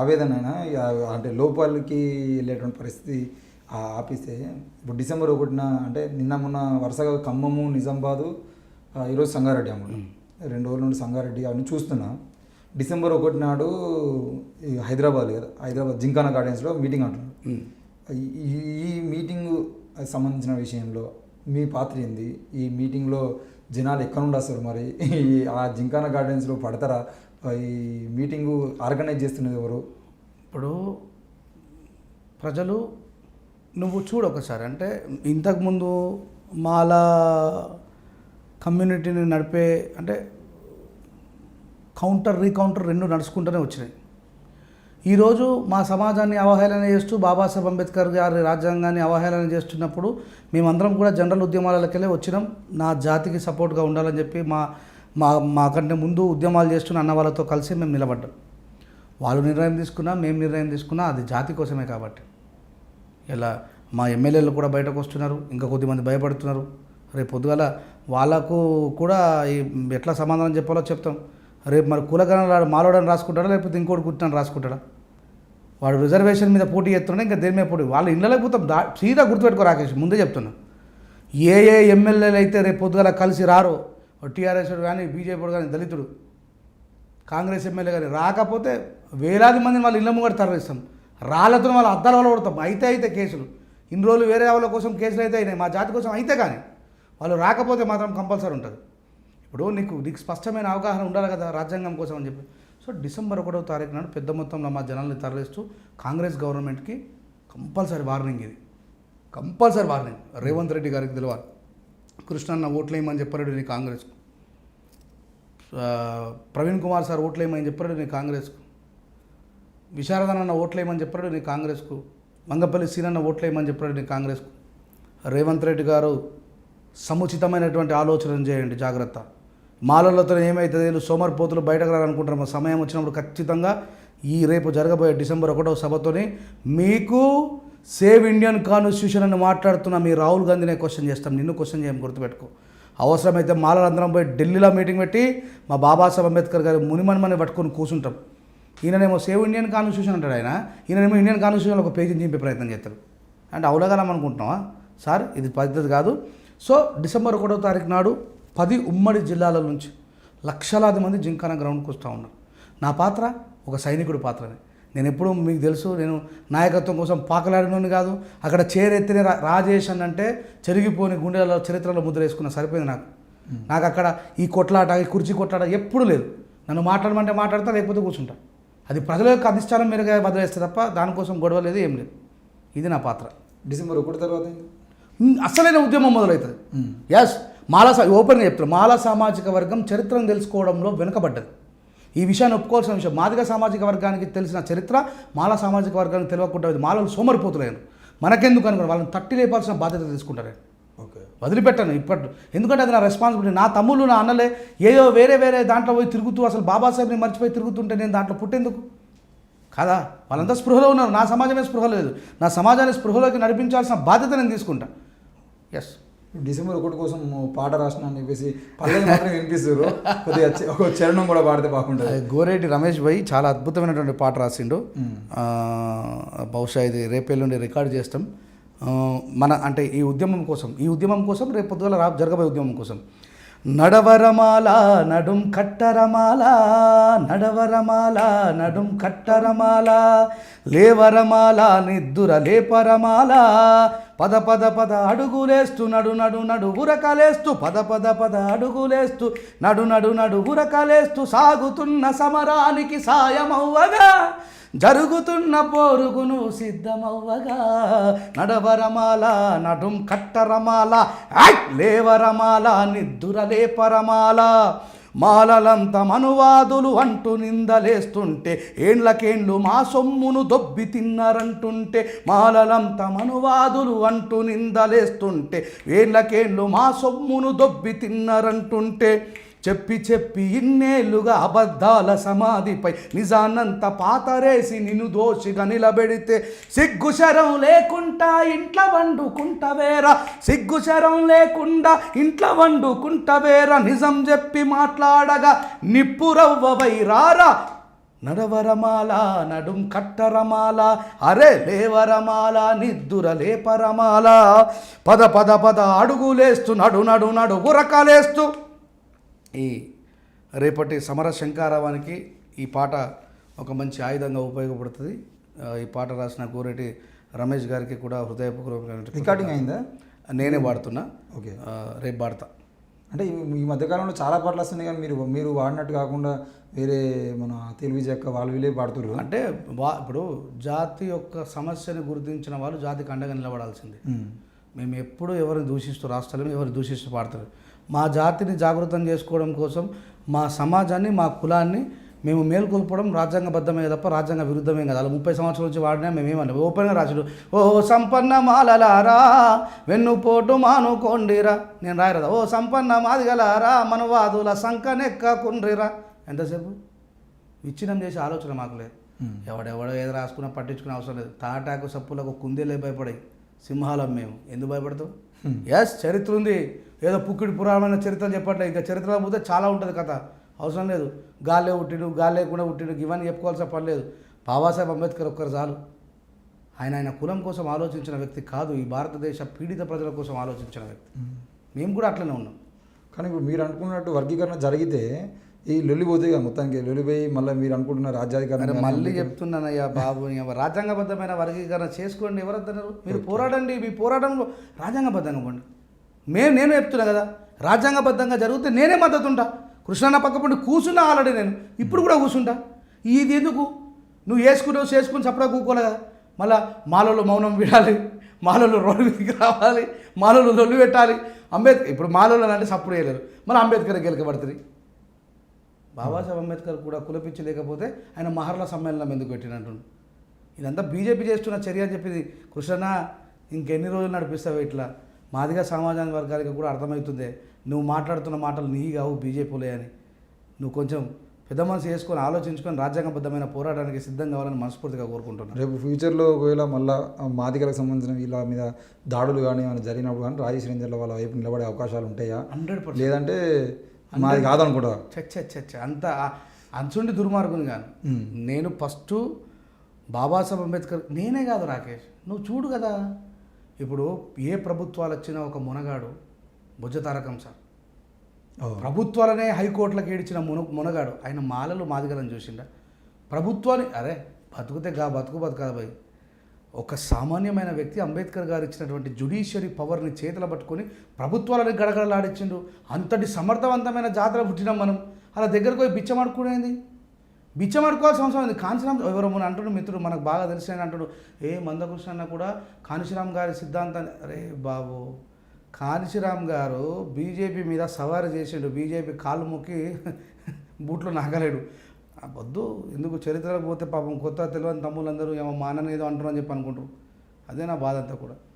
ఆవేదన అయినా అంటే లోపలికి వెళ్ళేటువంటి పరిస్థితి ఆపిస్తే ఇప్పుడు డిసెంబర్ 1న అంటే నిన్న మొన్న వరుసగా ఖమ్మము, నిజామాబాదు, ఈరోజు సంగారెడ్డి అమ్ముడు 2 రోజుల నుండి సంగారెడ్డి అవన్నీ చూస్తున్నా. డిసెంబర్ 1 నాడు హైదరాబాద్ జింకానా గార్డెన్స్లో మీటింగ్ అంటున్నారు. ఈ మీటింగ్ సంబంధించిన విషయంలో మీ పాత్ర ఏంది? ఈ మీటింగ్లో జనాలు ఎక్కడ నుండి వస్తారు? మరి ఆ జింకానా గార్డెన్స్లో పడతారా? ఈ మీటింగు ఆర్గనైజ్ చేస్తున్నది ఎవరు? ఇప్పుడు ప్రజలు నువ్వు చూడు ఒకసారి, అంటే ఇంతకుముందు మాల కమ్యూనిటీని నడిపే అంటే కౌంటర్ రీకౌంటర్ 2 నడుచుకుంటూనే వచ్చినాయి. ఈరోజు మా సమాజాన్ని అవహేళన చేస్తూ బాబాసాహెబ్ అంబేద్కర్ గారి రాజ్యాంగాన్ని అవహేళన చేస్తున్నప్పుడు మేమందరం కూడా జనరల్ ఉద్యమాలకెళ్ళి వచ్చినాం. నా జాతికి సపోర్ట్గా ఉండాలని చెప్పి మాకంటే ముందు ఉద్యమాలు చేస్తున్న అన్న వాళ్ళతో కలిసి మేము నిలబడ్డాం. వాళ్ళు నిర్ణయం తీసుకున్నా, మేము నిర్ణయం తీసుకున్నా, అది జాతి కోసమే. కాబట్టి ఇలా మా ఎమ్మెల్యేలు కూడా బయటకు వస్తున్నారు, ఇంకా కొద్దిమంది భయపడుతున్నారు. రేపు పొద్దుగాల వాళ్ళకు కూడా ఎట్లా సమాధానం చెప్పాలో చెప్తాం. రేపు మరి కులగణాలు మాలోడని రాసుకుంటాడా, లేకపోతే ఇంకోటి గుర్తుని రాసుకుంటాడా? వాడు రిజర్వేషన్ మీద పోటీ చేస్తున్నాడు, ఇంకా దేని మీద పోటీ? వాళ్ళ ఇళ్ళకి పోతాం. సీదా గుర్తుపెట్టుకో రాకేష్, ముందే చెప్తున్నా. ఏ ఎమ్మెల్యేలు అయితే రేపు పొద్దుగాల కలిసి రారో, టీఆర్ఎస్ కానీ బీజేపీ కానీ దళితుడు కాంగ్రెస్ ఎమ్మెల్యే కానీ రాకపోతే వేలాది మందిని వాళ్ళ ఇళ్ళ ముంగట తరలిస్తాం. రాళ్లతో వాళ్ళ అద్దాల వల్ల కొడతాం. అయితే కేసులు ఇన్ని రోజులు వేరే వాళ్ళ కోసం కేసులు అయితే అయినాయి, మా జాతి కోసం అయితే కానీ వాళ్ళు రాకపోతే మాత్రం కంపల్సరీ ఉంటుంది. ఇప్పుడు నీకు స్పష్టమైన అవగాహన ఉండాలి కదా రాజ్యాంగం కోసం అని చెప్పి. సో డిసెంబర్ 1వ తారీఖు నాడు పెద్ద మొత్తంలో మా జనాల్ని తరలిస్తూ కాంగ్రెస్ గవర్నమెంట్కి కంపల్సరీ వార్నింగ్, ఇది కంపల్సరీ వార్నింగ్. రేవంత్ రెడ్డి గారికి తెలియాలి. కృష్ణన్న ఓట్లేయమని చెప్పాడు నీ కాంగ్రెస్కు, ప్రవీణ్ కుమార్ సార్ ఓట్లేయమని చెప్పాడు నీ కాంగ్రెస్కు, విశారదనన్న ఓట్లేయమని చెప్పాడు నీ కాంగ్రెస్కు, మంగపల్లి సీనన్న ఓట్లేయమని చెప్పాడు నీ కాంగ్రెస్కు. రేవంత్ రెడ్డి గారు సముచితమైనటువంటి ఆలోచన చేయండి, జాగ్రత్త. మాలలతో ఏమైతుంది, సోమరిపోతులు బయటకు రాలనుకుంటారు. సమయం వచ్చినప్పుడు ఖచ్చితంగా ఈ రేపు జరగబోయే డిసెంబర్ 1వ సభతోని మీకు సేవ్ ఇండియన్ కాన్స్టిట్యూషన్ అని మాట్లాడుతున్న మీ రాహుల్ గాంధీనే క్వశ్చన్ చేస్తాం, నిన్ను క్వశ్చన్ చేయం, గుర్తుపెట్టుకో. అవసరమైతే మాలలందరం పోయి ఢిల్లీలో మీటింగ్ పెట్టి మా బాబాసాహెబ్ అంబేద్కర్ గారి మునిమన్మని పట్టుకొని కూర్చుంటాం. ఈయననేమో సేవ్ ఇండియన్ కాన్స్టిట్యూషన్ అంటాడు ఆయన, ఈయనేమో ఇండియన్ కాన్స్టిట్యూషన్లో ఒక పేజీని చింపే ప్రయత్నం చేస్తారు. అంటే అవలగలం అనుకుంటున్నావా సార్? ఇది పద్ధతి కాదు. సో డిసెంబర్ 1వ తారీఖు నాడు 10 ఉమ్మడి జిల్లాల నుంచి లక్షలాది మంది జింకానా గ్రౌండ్కి వస్తూ ఉన్నారు. నా పాత్ర ఒక సైనికుడి పాత్రని. నేను ఎప్పుడూ మీకు తెలుసు, నేను నాయకత్వం కోసం పాకలాడినోని కాదు. అక్కడ చేరెత్తిన రాజేష్ అని అంటే చెరిగిపోని గుండెలలో చరిత్రలో ముద్ర వేసుకున్న సరిపోయింది నాకు అక్కడ ఈ కొట్లాట, ఈ కుర్చీ కొట్లాట ఎప్పుడు లేదు. నన్ను మాట్లాడమంటే మాట్లాడతా, లేకపోతే కూర్చుంటా. అది ప్రజల యొక్క అధిష్టానం మీరుగా వదిలేస్తే తప్ప దానికోసం గొడవ లేదు, ఏం లేదు. ఇది నా పాత్ర. డిసెంబర్ 1 తర్వాత అసలైన ఉద్యమం మొదలవుతుంది. ఎస్, ఓపెన్గా చెప్తారు, మాలా సామాజిక వర్గం చరిత్రను తెలుసుకోవడంలో వెనుకబడ్డది. ఈ విషయాన్ని ఒప్పుకోవాల్సిన విషయం. మాదిగ సామాజిక వర్గానికి తెలిసిన చరిత్ర మాలా సామాజిక వర్గానికి తెలియకుండా మాలలు సోమరిపోతులేను. మనకెందుకు అనుకున్నారు, వాళ్ళని తట్టి లేపాల్సిన బాధ్యత తీసుకుంటారు. ఓకే, వదిలిపెట్టాను ఇప్పట్లో, ఎందుకంటే అది నా రెస్పాన్సిబిలిటీ. నా తమ్ముళ్ళు, నా అన్నలే ఏదో వేరే దాంట్లో పోయి తిరుగుతూ అసలు బాబాసాహెబ్ని మర్చిపోయి తిరుగుతుంటే నేను దాంట్లో పుట్టేందుకు కదా? వాళ్ళంతా స్పృహలో ఉన్నారు, నా సమాజమే స్పృహ లేదు. నా సమాజాన్ని స్పృహలోకి నడిపించాల్సిన బాధ్యత నేను తీసుకుంటా. ఎస్, డిసెంబర్ 1 కోసం పాట రాసిన అని చెప్పేసి పల్లెలు మాత్రం వినిపిస్తారు. కొద్దిగా ఒక చరణం కూడా పాడితే బాగుంటుంది. గోరేటి రమేష్ భాయ్ చాలా అద్భుతమైనటువంటి పాట రాసిండు. బహుశా ఇది రేపేళ్ళుండి రికార్డ్ చేస్తాం. అంటే ఈ ఉద్యమం కోసం రేపు పొద్దుగల జరగబోయే ఉద్యమం కోసం. నడవరమాల నడుం కట్టరమాల, నడవరమాల నడుం కట్టరమాల, లేవరమాల నిద్దుర లేపరమాల, పద పద పద అడుగులేస్తూ నడు ఉరకలేస్తూ, పద అడుగులేస్తూ నడు ఉరకలేస్తూ, సాగుతున్న సమరానికి సాయమవ్వగా, జరుగుతున్న పోరుగును సిద్ధమవ్వగా, నడవరమాల నడుం కట్టరమాల, లేవరమాల నిద్దుర లేపరమాల, మాలలంత మనువాదులు అంటూ నిందలేస్తుంటే, ఏండ్లకేండ్లు మా సొమ్మును దొబ్బి తిన్నారంటుంటే, మాలలంత మనువాదులు అంటూ నిందలేస్తుంటే, ఏండ్లకేండ్లు మా సొమ్మును దొబ్బి తిన్నారంటుంటే, చెప్పి ఇన్నేళ్లుగా అబద్ధాల సమాధిపై నిజాన్నంత పాతరేసి నిన్ను దోషిగా నిలబెడితే, సిగ్గుశరం లేకుండా ఇంట్లో వండుకుంటవేరా, సిగ్గుశరం లేకుండా ఇంట్లో వండుకుంటవేరా, నిజం చెప్పి మాట్లాడగా నిప్పురవ్వవై రారా, నడవరమాల నడుం కట్టరమాల అరే లేవరమాల నిద్దుర లేపరమాల పద పద పద అడుగులేస్తూ నడు నడు నడు ఉరకాలేస్తూ. ఈ రేపటి సమర శంకారావానికి ఈ పాట ఒక మంచి ఆయుధంగా ఉపయోగపడుతుంది. ఈ పాట రాసిన గోరెటి రమేష్ గారికి కూడా హృదయపూర్వక రికార్డింగ్ అయిందా? నేనే పాడుతున్నా. ఓకే, రేపు పాడతా. అంటే ఈ మధ్యకాలంలో చాలా పాటలు వస్తున్నాయి కానీ మీరు వాడినట్టు కాకుండా వేరే మన తెలివి చెక్క వాళ్ళు వీళ్ళే పాడుతున్నారు. అంటే ఇప్పుడు జాతి యొక్క సమస్యని గుర్తించిన వాళ్ళు జాతికి అండగా నిలబడాల్సిందే. మేము ఎప్పుడు ఎవరిని దూషిస్తూ రాష్ట్రాలను ఎవరిని దూషిస్తూ పాడతారు. మా జాతిని జాగృతం చేసుకోవడం కోసం మా సమాజాన్ని మా కులాన్ని మేము మేల్కొల్పడం రాజ్యాంగబద్ధమే తప్ప రాజ్యాంగ విరుద్ధమే కదా. అలా 30 సంవత్సరాల నుంచి వాడినా మేమేమన్నా ఓపెన్గా రాసాడు. ఓ సంపన్న మాలలారా వెన్నుపోటు మానుకోండిరా. నేను రాయరదా ఓ సంపన్న మాదిగలారా మనవాదుల సంకనెక్కకుండ్రిరా. ఎంతసేపు విచ్ఛిన్నం చేసే ఆలోచన మాకు లేదు. ఎవడెవడో ఏదో రాసుకున్నా పట్టించుకునే అవసరం లేదు. తాటాకు సప్పులకు కుందేలే భయపడాయి, సింహాలం మేము ఎందుకు భయపడతాం? ఎస్ చరిత్ర ఉంది, ఏదో పుక్కిడి పురాణమైన చరిత్రలు చెప్పట్లేదు. ఇంకా చరిత్రలో పోతే చాలా ఉంటుంది కథ, అవసరం లేదు. గాల్లే పుట్టిడు గాలి లేకుండా పుట్టిడు ఇవన్నీ చెప్పుకోవాల్సిన పని లేదు. బాబాసాహెబ్ అంబేద్కర్ ఒక్కరు చాలు. ఆయన కులం కోసం ఆలోచించిన వ్యక్తి కాదు, ఈ భారతదేశ పీడిత ప్రజల కోసం ఆలోచించిన వ్యక్తి. మేము కూడా అట్లనే ఉన్నాం. కానీ ఇప్పుడు మీరు అనుకున్నట్టు వర్గీకరణ జరిగితే ఈ లొల్లి పోతే కదా మొత్తానికి లొల్లిపోయి మళ్ళీ మీరు అనుకుంటున్న రాజ్యాధికారం. మళ్ళీ చెప్తున్నానయ్యా బాబు, రాజ్యాంగబద్ధమైన వర్గీకరణ చేసుకోండి. ఎవరన్నారు? మీరు పోరాడండి, మీ పోరాటంలో రాజ్యాంగబద్ధంగా పోండి. నేను చెప్తున్నా కదా, రాజ్యాంగబద్ధంగా జరిగితే నేనే మద్దతు ఉంటా. కృష్ణన్న పక్కపండి కూర్చున్నా ఆల్రెడీ, నేను ఇప్పుడు కూడా కూర్చుంటా. ఇది ఎందుకు నువ్వు చేసుకుని సపడా కూకోలే కదా. మళ్ళీ మాలలో మౌనం విడాలి, మాలలో రోడ్డు మీదకి రావాలి, మాలలో లొల్లు పెట్టాలి. అంబేద్కర్ ఇప్పుడు మాలలో అంటే సప్పుడు చేయలేరు, మళ్ళీ అంబేద్కర్ గెలకబడుతుంది. బాబాసాహెబ్ అంబేద్కర్ కూడా కులపిచ్చి లేకపోతే ఆయన మహర్ల సమ్మేళనం ఎందుకు పెట్టినట్టు. ఇదంతా బీజేపీ చేస్తున్న చర్య అని చెప్పింది. కృష్ణ ఇంకెన్ని రోజులు నడిపిస్తావు ఇట్లా? మాదిగా సమాజానికి వర్గానికి కూడా అర్థమవుతుంది నువ్వు మాట్లాడుతున్న మాటలు నీ కావు బీజేపీలే అని. నువ్వు కొంచెం పెద్ద మనసు చేసుకొని ఆలోచించుకొని రాజ్యాంగబద్ధమైన పోరాటానికి సిద్ధం కావాలని మనస్ఫూర్తిగా కోరుకుంటున్నాను. రేపు ఫ్యూచర్లో ఒకవేళ మళ్ళీ మాదిగలకు సంబంధించిన వీళ్ళ మీద దాడులు కానీ ఏమైనా జరిగినప్పుడు కానీ రాజేశ్వరేంద్ర వాళ్ళ వైపు నిలబడే అవకాశాలు ఉంటాయా? 100%. లేదంటే మాది కాదనుకుంటా. చచ్చ అంత అంచుండి దుర్మార్గుని కాను. నేను ఫస్ట్ బాబాసాహెబ్ అంబేద్కర్ నేనే కాదు రాకేష్, నువ్వు చూడు కదా. ఇప్పుడు ఏ ప్రభుత్వాలు వచ్చినా ఒక మునగాడు బుజ్జ తారకం సార్ ప్రభుత్వాలనే హైకోర్టులకు ఏడిచిన మునగాడు ఆయన మాలలు మాదిగలను చూసిండా? ప్రభుత్వాన్ని అరే బతుకుతే బతుకాదు భయ్. ఒక సామాన్యమైన వ్యక్తి అంబేద్కర్ గారు ఇచ్చినటువంటి జ్యుడిషియరీ పవర్ని చేతుల పట్టుకొని ప్రభుత్వాలని గడగడలాడించిండు. అంతటి సమర్థవంతమైన జాతర పుట్టినాం మనం. అలా దగ్గరకు పోయి బిచ్చమాడుకునేది, బిచ్చమాడుకోవాల్సిన అవసరం ఉంది. కాంశీరామ్ ఎవరో మన అంటుడు మిత్రుడు మనకు బాగా తెలిసిన అంటుడు, మందకృష్ణ అన్న కూడా కాంశీరామ్ గారి సిద్ధాంతాన్ని. అరే బాబు, కాంశీరామ్ గారు బీజేపీ మీద సవారీ చేసిండు, బీజేపీ కాళ్ళు మొక్కి బూట్లు నాగలేడు. వద్దు, ఎందుకు చరిత్రలకు పోతే పాపం కొత్త తెలియని తమ్ముళ్ళందరూ ఏమో మాననేదో అంటారు అని చెప్పి అనుకుంటారు. అదే నా బాధ అంతా కూడా.